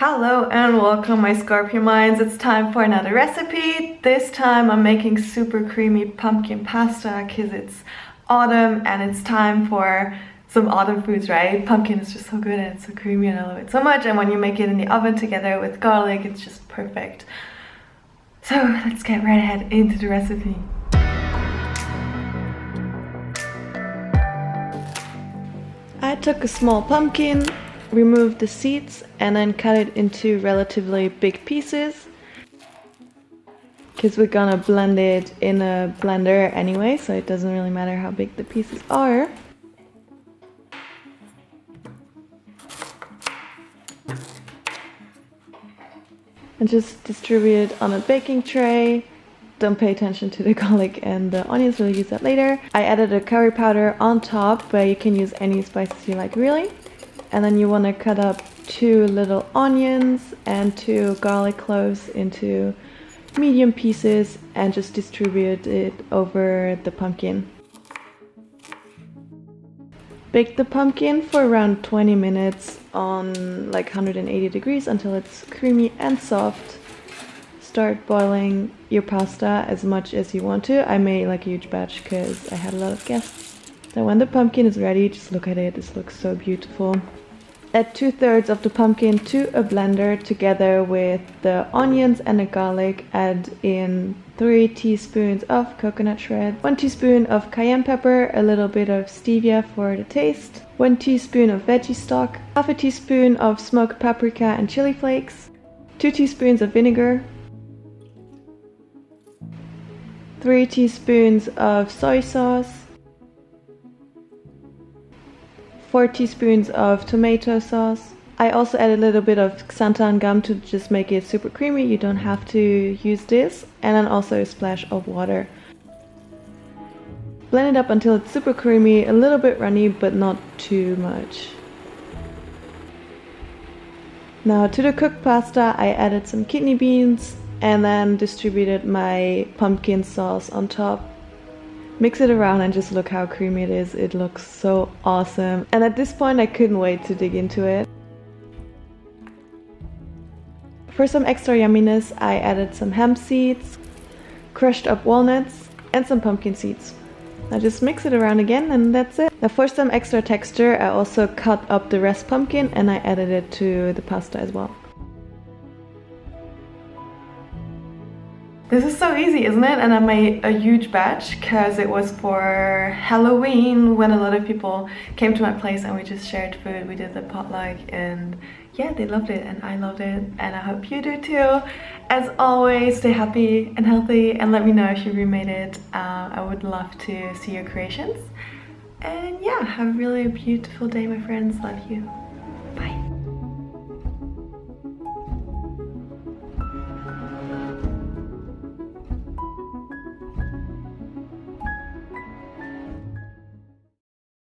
Hello and welcome my Scorpio minds. It's time for another recipe. This time I'm making super creamy pumpkin pasta because it's autumn and it's time for some autumn foods, right? Pumpkin is just so good and it's so creamy and I love it so much, and when you make it in the oven together with garlic, it's just perfect. So let's get right ahead into the recipe. I took a small pumpkin, remove the seeds, and then cut it into relatively big pieces because we're gonna blend it in a blender anyway, so it doesn't really matter how big the pieces are. And just distribute it on a baking tray. Don't pay attention to the garlic and the onions, we'll use that later. I added a curry powder on top, but you can use any spices you like really. And then you want to cut up 2 little onions and 2 garlic cloves into medium pieces and just distribute it over the pumpkin. Bake the pumpkin for around 20 minutes on like 180 degrees until it's creamy and soft. Start boiling your pasta as much as you want to. I made like a huge batch because I had a lot of guests. Then when the pumpkin is ready, just look at it, this looks so beautiful. Add 2/3 of the pumpkin to a blender together with the onions and the garlic. Add in 3 teaspoons of coconut shred, 1 teaspoon of cayenne pepper, a little bit of stevia for the taste, 1 teaspoon of veggie stock, half a teaspoon of smoked paprika and chili flakes, 2 teaspoons of vinegar, 3 teaspoons of soy sauce, 4 teaspoons of tomato sauce. I also add a little bit of xanthan gum to just make it super creamy. You don't have to use this. And then also a splash of water. Blend it up until it's super creamy, a little bit runny, but not too much. Now to the cooked pasta, I added some kidney beans and then distributed my pumpkin sauce on top. Mix it around and just look how creamy it is. It looks so awesome. And at this point I couldn't wait to dig into it. For some extra yumminess, I added some hemp seeds, crushed up walnuts, and some pumpkin seeds. Now just mix it around again and that's it. Now for some extra texture, I also cut up the rest pumpkin and I added it to the pasta as well. This is so easy, isn't it? And I made a huge batch because it was for Halloween when a lot of people came to my place and we just shared food. We did the potluck and yeah, they loved it and I loved it and I hope you do too. As always, stay happy and healthy and let me know if you remade it. I would love to see your creations. And yeah, have a really beautiful day, my friends. Love you.